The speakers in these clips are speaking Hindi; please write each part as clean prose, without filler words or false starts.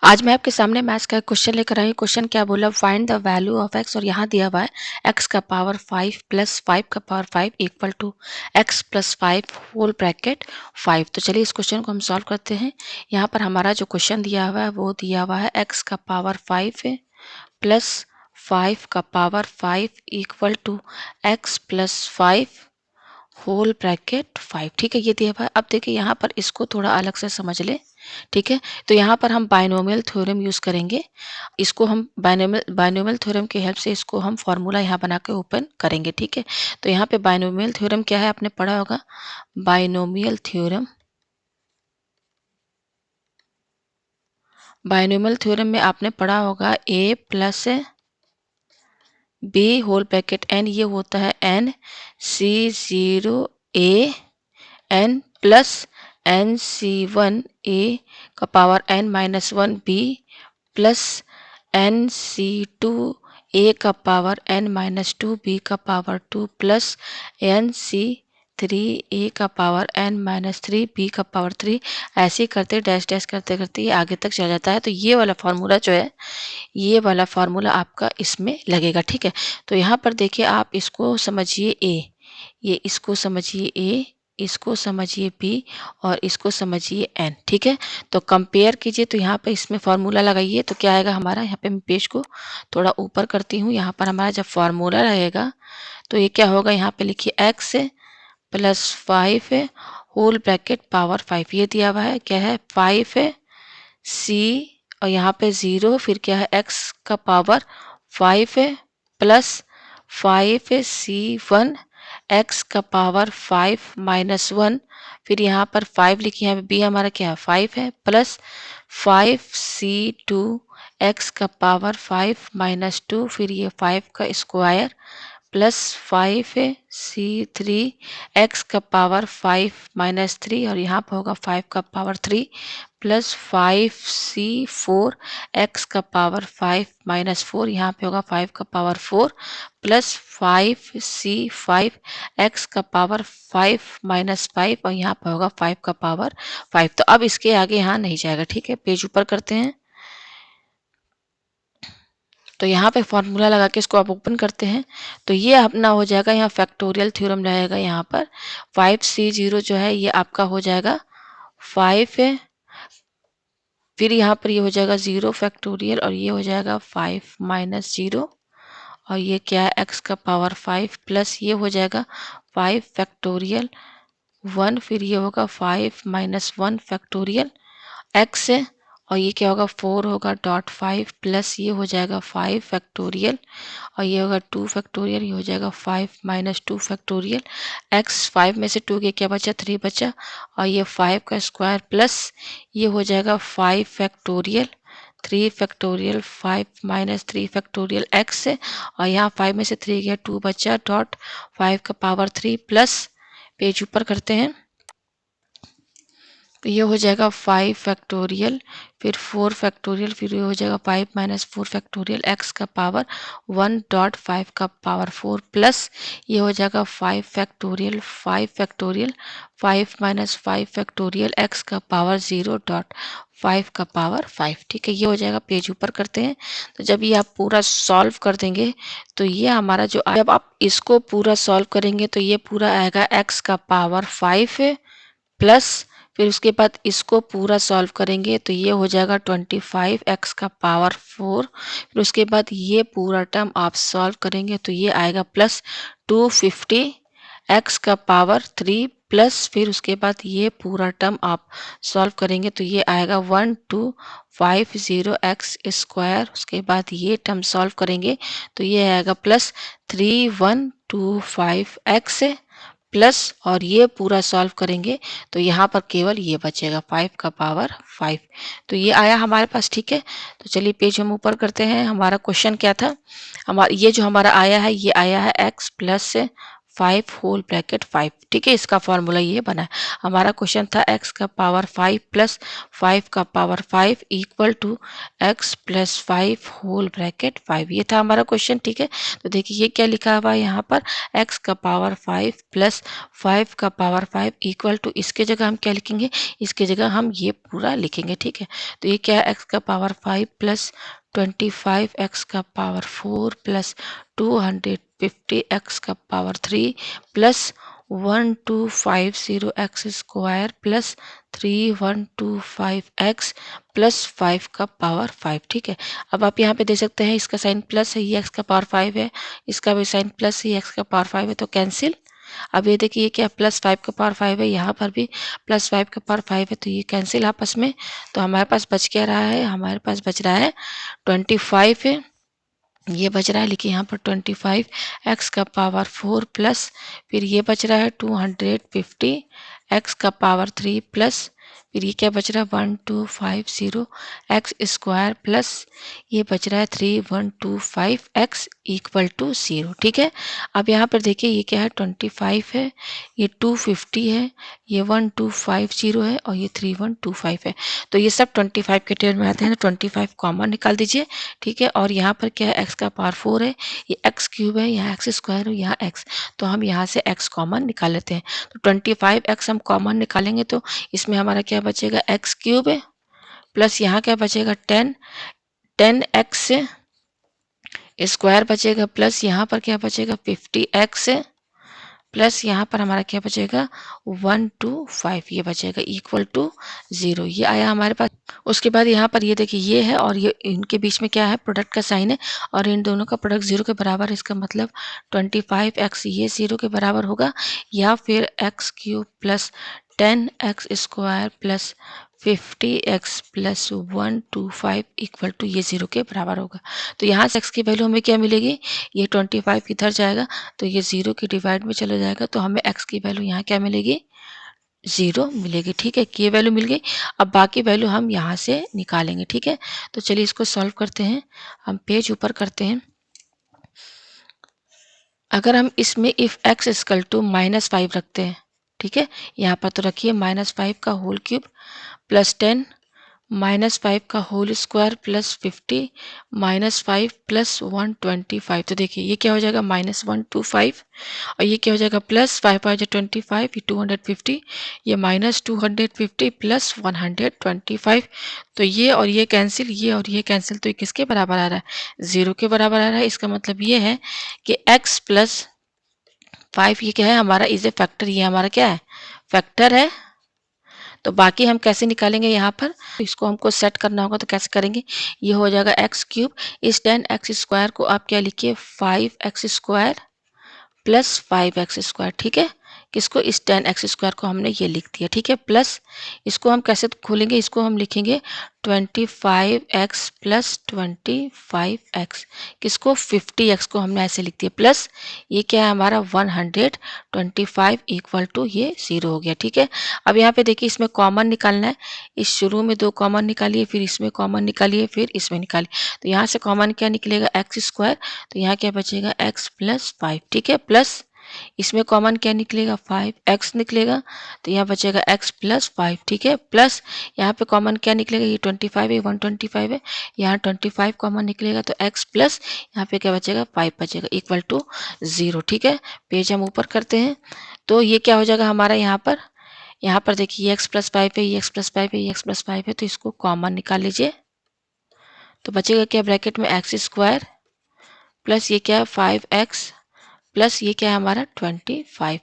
आज मैं आपके सामने मैथ्स का एक क्वेश्चन लेकर आई हूँ। क्वेश्चन क्या बोला, find the value of x, और यहाँ दिया हुआ है एक्स का पावर 5 प्लस 5 का power 5 equal to x plus 5 whole bracket 5। तो चलिए इस क्वेश्चन को हम सॉल्व करते हैं। यहाँ पर हमारा जो क्वेश्चन दिया हुआ है वो दिया हुआ है एक्स का पावर 5 है प्लस 5 का power 5 equal to x plus 5 whole bracket 5। ठीक है, ये दिया हुआ है। अब देखिए यहाँ पर इसको थोड़ा अलग से समझ ले। ठीक है, तो यहाँ पर हम बायनोमियल थ्योरम यूज़ करेंगे। इसको हम बायनोमियल थ्योरम की हेल्प से इसको हम फार्मूला यहाँ बना के ओपन करेंगे। ठीक है, तो यहाँ पे बायनोमियल थ्योरम क्या है आपने पढ़ा होगा। बायनोमियल थ्योरम में आपने पढ़ा होगा a plus b whole bracket n, ये होता है n c zero a n plus n c one a का power n minus one b plus n c two a का power n minus two b का power two plus n c three a का power n minus three b का पावर थ्री। ऐसे ही करते डैश डैश करते करते ये आगे तक चला जाता है। तो ये वाला फार्मूला जो है, ये वाला फार्मूला आपका इसमें लगेगा। ठीक है, तो यहाँ पर देखिए आप इसको समझिए ए, ये इसको समझिए ए, इसको समझिए बी और इसको समझिए एन। ठीक है, तो कंपेयर कीजिए। तो यहाँ पे इसमें फार्मूला लगाइए तो क्या आएगा हमारा। यहाँ पे मैं पेज को थोड़ा ऊपर करती हूँ। यहाँ पर हमारा जब फार्मूला रहेगा तो ये क्या होगा, यहाँ पे लिखिए एक्स प्लस 5 है होल ब्रैकेट पावर 5। ये दिया हुआ है क्या है 5 है सी और यहाँ पे 0, फिर क्या है एक्स का पावर 5 है प्लस 5 है सी वन एक्स का पावर 5 माइनस वन, फिर यहाँ पर 5 लिखिए, यहाँ पे बी हमारा क्या है 5 है प्लस 5 सी टू एक्स का पावर 5 माइनस टू, फिर ये 5 का स्क्वायर प्लस 5 है सी थ्री एक्स का पावर 5 माइनस थ्री, और यहाँ पर होगा 5 का पावर 3 प्लस 5 सी फोर एक्स का पावर 5 माइनस फोर, यहाँ पे होगा 5 का पावर 4 प्लस 5 सी 5 एक्स का पावर 5 माइनस 5, और यहाँ पे होगा 5 का पावर 5। तो अब इसके आगे यहाँ नहीं जाएगा। ठीक है, पेज ऊपर करते हैं। तो यहाँ पे फॉर्मूला लगा के इसको आप ओपन करते हैं तो ये अपना हो जाएगा, यहाँ फैक्टोरियल थ्योरम रहेगा। यहाँ पर 5C0 जो है ये आपका हो जाएगा 5 है, फिर यहाँ पर ये हो जाएगा 0 फैक्टोरियल और ये हो जाएगा 5 माइनस 0, और ये क्या है एक्स का पावर 5 प्लस ये हो जाएगा 5 फैक्टोरियल 1, फिर ये होगा 5 माइनस 1 फैक्टोरियल एक्स है, और ये क्या होगा 4 होगा डॉट 5 प्लस ये हो जाएगा 5 फैक्टोरियल और ये होगा 2 फैक्टोरियल, ये हो जाएगा 5 माइनस 2 फैक्टोरियल एक्स। 5 में से 2 के क्या बचा 3 बचा, और ये 5 का स्क्वायर प्लस ये हो जाएगा 5 factorial 3 factorial 5 minus 3 factorial x है, और यहाँ 5 में से 3 गया 2 बचा डॉट 5 का पावर 3 प्लस, पेज ऊपर करते हैं तो ये हो जाएगा 5 फैक्टोरियल फिर 4 फैक्टोरियल, फिर ये हो जाएगा 5 माइनस 4 फैक्टोरियल एक्स का पावर 1 डॉट 5 का पावर 4 प्लस ये हो जाएगा 5 फैक्टोरियल 5 माइनस 5 फैक्टोरियल एक्स का पावर 0 डॉट 5 का पावर 5। ठीक है, ये हो जाएगा। पेज ऊपर करते हैं तो जब ये आप पूरा सॉल्व कर देंगे तो ये हमारा जो, जब आप इसको पूरा सॉल्व करेंगे तो ये पूरा आएगा एक्स का पावर 5 प्लस, फिर उसके बाद इसको पूरा सॉल्व करेंगे तो ये हो जाएगा 25 एक्स का पावर 4, फिर उसके बाद ये पूरा टर्म आप सॉल्व करेंगे तो ये आएगा प्लस 250 एक्स का पावर 3 प्लस, फिर उसके बाद ये पूरा टर्म आप सॉल्व करेंगे तो ये आएगा 1250 एक्स स्क्वायर, उसके बाद ये टर्म सॉल्व करेंगे तो ये आएगा प्लस 3125 एक्स प्लस, और ये पूरा सॉल्व करेंगे तो यहाँ पर केवल ये बचेगा 5 का पावर 5। तो ये आया हमारे पास। ठीक है, तो चलिए पेज हम ऊपर करते हैं। हमारा क्वेश्चन क्या था, हमारा ये जो हमारा आया है ये आया है x प्लस 5 होल ब्रैकेट 5। ठीक है, इसका फॉर्मूला ये बना है। हमारा क्वेश्चन था x का पावर 5 प्लस 5 का power 5 equal to x plus 5 whole bracket 5। ये था हमारा क्वेश्चन। ठीक है, तो देखिए ये क्या लिखा हुआ है यहाँ पर, x का पावर 5 प्लस 5 का पावर 5 इक्वल टू, इसके जगह हम क्या लिखेंगे, इसके जगह हम ये पूरा लिखेंगे। ठीक है, तो ये क्या है, x का पावर 5 प्लस 25 x का पावर 4 प्लस 250 x का power 3 plus 1250 x square plus 3125 x plus 5 का पावर 5। ठीक है, अब आप यहाँ पे दे सकते हैं इसका साइन प्लस है, ये x का पावर 5 है, इसका भी साइन प्लस है, x का पावर 5 है, तो कैंसिल। अब ये देखिए ये क्या प्लस 5 का पावर 5 है, यहाँ पर भी प्लस 5 का पावर 5 है, तो ये कैंसिल आपस में। तो हमारे पास बच क्या रहा है, हमारे पास बच रहा है 25 है, ये बच रहा है, लिखिए यहाँ पर 25 x का पावर 4 प्लस, फिर ये बच रहा है 250 x का पावर 3 प्लस, फिर ये क्या बच रहा है 1250 x स्क्वायर प्लस, ये बच रहा है 3125 x इक्वल टू 0। ठीक है, अब यहाँ पर देखिए ये क्या है 25 है, ये 250 है, ये 1250 है और ये 3125 है। तो ये सब 25 के टेबल में आते हैं, तो 25 कॉमन निकाल दीजिए। ठीक है, और यहाँ पर क्या है x का पावर 4 है, ये x क्यूब है, यहाँ x स्क्वायर है, यहाँ x, तो हम यहाँ से x कॉमन निकाल लेते हैं। तो 25x हम कॉमन निकालेंगे तो इसमें हमारा क्या बचेगा, x क्यूब है प्लस यहाँ क्या बचेगा 10x स्क्वायर बचेगा प्लस यहाँ पर क्या बचेगा 50x प्लस यहाँ पर हमारा क्या बचेगा 125, ये बचेगा इक्वल टू 0। ये आया हमारे पास। उसके बाद यहाँ पर ये देखिए ये है और ये इनके बीच में क्या है, प्रोडक्ट का साइन है और इन दोनों का प्रोडक्ट 0 के बराबर है। इसका मतलब 25x ये 0 के बराबर होगा, या फिर x cube plus 10x square plus 50x plus 125 equal to ये 0 के बराबर होगा। तो यहाँ से x की वैल्यू हमें क्या मिलेगी, ये 25 इधर जाएगा तो ये 0 के डिवाइड में चला जाएगा, तो हमें x की वैल्यू यहाँ क्या मिलेगी, 0 मिलेगी। ठीक है, कि ये वैल्यू मिल गई। अब बाकी वैल्यू हम यहाँ से निकालेंगे। ठीक है, तो चलिए इसको सॉल्व करते हैं। हम पेज ऊपर करते हैं। अगर हम इसमें इफ x इक्वल टू -5 रखते हैं, ठीक है, यहाँ पर तो रखिए -5 का होल क्यूब प्लस 10 -5 का होल स्क्वायर प्लस 50 -5 प्लस 125, तो देखिए ये क्या हो जाएगा -125 और ये क्या हो जाएगा प्लस 5 ये 250, ये -250 प्लस 125, तो ये और ये कैंसिल, ये और ये कैंसिल, तो ये किसके बराबर आ रहा है, 0 के बराबर आ रहा है। इसका मतलब ये है कि x प्लस 5 ये क्या है हमारा, इज ए फैक्टर, ये हमारा क्या है, फैक्टर है। तो बाकी हम कैसे निकालेंगे यहाँ पर, तो इसको हमको सेट करना होगा, तो कैसे करेंगे, ये हो जाएगा x क्यूब, इस 10x स्क्वायर को आप क्या लिखिए 5x square plus 5x square. ठीक है, किसको, इस 10x स्क्वायर को हमने ये लिख दिया। ठीक है, प्लस इसको हम कैसे खोलेंगे, इसको हम लिखेंगे 25x प्लस 25x, किसको 50x को हमने ऐसे लिख दिया, प्लस ये क्या है हमारा 125 इक्वल टू ये 0 हो गया। ठीक है, अब यहाँ पे देखिए इसमें कॉमन निकालना है, इस शुरू में 2 कॉमन निकालिए, फिर इसमें कॉमन निकालिए, फिर इसमें निकालिए, तो यहाँ से कॉमन क्या निकलेगा x स्क्वायर, तो यहाँ क्या बचेगा x प्लस 5। ठीक है, प्लस इसमें कॉमन क्या निकलेगा 5x निकलेगा, तो यहाँ बचेगा x प्लस 5। ठीक है, प्लस यहाँ पे कॉमन क्या निकलेगा, ये 25 है, 125 है, यहाँ 25 कॉमन निकलेगा, तो x प्लस यहाँ पे क्या बचेगा 5 बचेगा इक्वल टू 0। ठीक है, पेज हम ऊपर करते हैं, तो ये क्या हो जाएगा हमारा यहाँ पर देखिए x प्लस 5 है, ये x प्लस 5 है, ये x प्लस 5 है, तो इसको कॉमन निकाल लीजिए, तो बचेगा क्या ब्रैकेट में x स्क्वायर प्लस ये क्या है 5x प्लस ये क्या है हमारा 25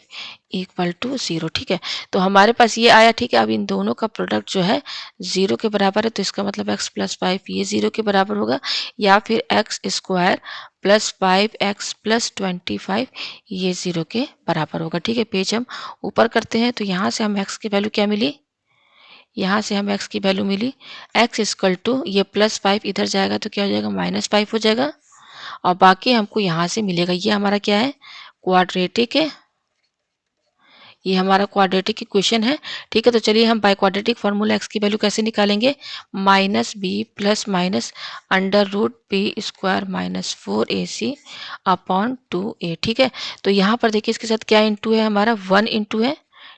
इक्वल टू 0। ठीक है, तो हमारे पास ये आया। ठीक है, अब इन दोनों का प्रोडक्ट जो है 0 के बराबर है, तो इसका मतलब x प्लस 5 ये 0 के बराबर होगा, या फिर x square plus 5x plus 25 ये 0 के बराबर होगा। ठीक है, पेज हम ऊपर करते हैं, तो यहाँ से हम x की वैल्यू क्या मिली, यहाँ से हम x की वैल्यू मिली x इक्वल टू ये प्लस 5 इधर जाएगा तो क्या हो जाएगा -5 हो जाएगा, और बाकी हमको यहाँ से मिलेगा, ये हमारा क्या है क्वाड्रेटिक है, ये हमारा क्वाड्रेटिक इक्वेशन है। ठीक है, तो चलिए हम बाय क्वाड्रेटिक फॉर्मूला x की वैल्यू कैसे निकालेंगे, minus b plus minus under root b square minus 4ac upon 2a। ठीक है, तो यहाँ पर देखिए इसके साथ क्या इंटू है, हमारा 1 इंटू है।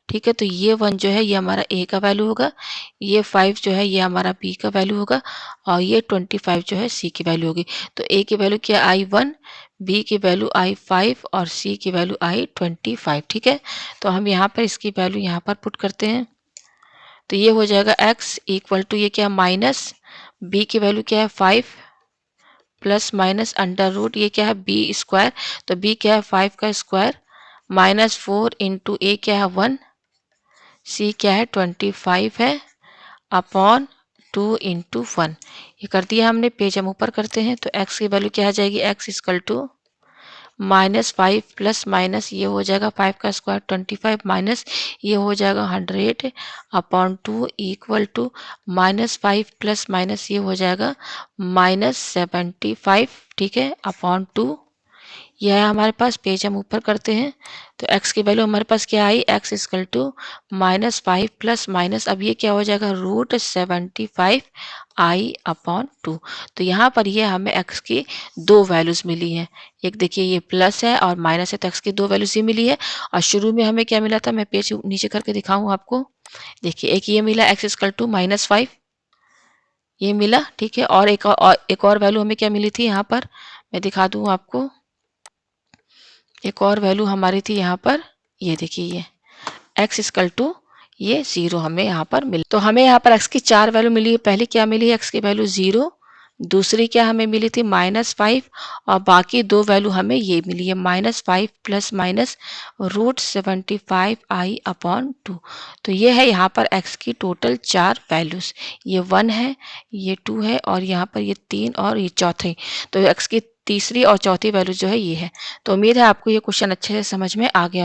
ठीक है, तो ये 1 जो है ये हमारा a का वैल्यू होगा, ये 5 जो है ये हमारा b का वैल्यू होगा, और ये 25 जो है c की वैल्यू होगी। तो a की वैल्यू क्या आई 1, b की वैल्यू आई 5 और c की वैल्यू आई 25। ठीक है, तो हम यहाँ पर इसकी वैल्यू यहाँ पर पुट करते हैं, तो ये हो जाएगा x इक्वल टू ये क्या माइनस b की वैल्यू क्या है 5 प्लस माइनस अंडर रूट ये क्या है बी स्क्वायर, तो b क्या है 5 का स्क्वायर माइनस 4 इंटू ए क्या है 1, c क्या है 25 है अपॉन 2 इंटू 1। ये कर दिया हमने, पेज हम ऊपर करते हैं, तो x की वैल्यू क्या आ जाएगी, x equal to minus 5 plus minus ये हो जाएगा 5 का स्क्वायर 25 माइनस ये हो जाएगा 100 upon 2 equal to minus 5 plus minus ये हो जाएगा माइनस 75। ठीक है, अपॉन 2। यह है हमारे पास, पेज हम ऊपर करते हैं, तो x की वैल्यू हमारे पास क्या आई, x equal to minus 5 plus minus अब ये क्या हो जाएगा रूट 75 आई अपॉन 2। तो यहाँ पर ये हमें x की दो वैल्यूज मिली हैं, एक देखिए ये प्लस है और माइनस है, तो x की दो वैल्यूज ही मिली है। और शुरू में हमें क्या मिला था, मैं पेज नीचे करके दिखाऊं आपको, देखिए एक ये मिला x इक्वल टू माइनस 5 ये मिला। ठीक है, और एक और वैल्यू हमें क्या मिली थी यहाँ पर, मैं दिखा दूँ आपको, एक और वैल्यू हमारी थी यहाँ पर, ये देखिए ये x इक्वल टू ये 0 हमें यहाँ पर मिली। तो हमें यहाँ पर x की चार वैल्यू मिली है, पहली क्या मिली है x की वैल्यू 0, दूसरी क्या हमें मिली थी माइनस 5, और बाकी दो वैल्यू हमें ये मिली है माइनस 5 प्लस माइनस रूट 75 आई अपॉन 2। तो ये है यहाँ पर x की टोटल चार वैल्यूज, ये 1 है, ये 2 है, और यहाँ पर ये 3 और ये चौथी। तो x की तीसरी और चौथी वैल्यू जो है ये है। तो उम्मीद है आपको ये क्वेश्चन अच्छे से समझ में आ गया हो।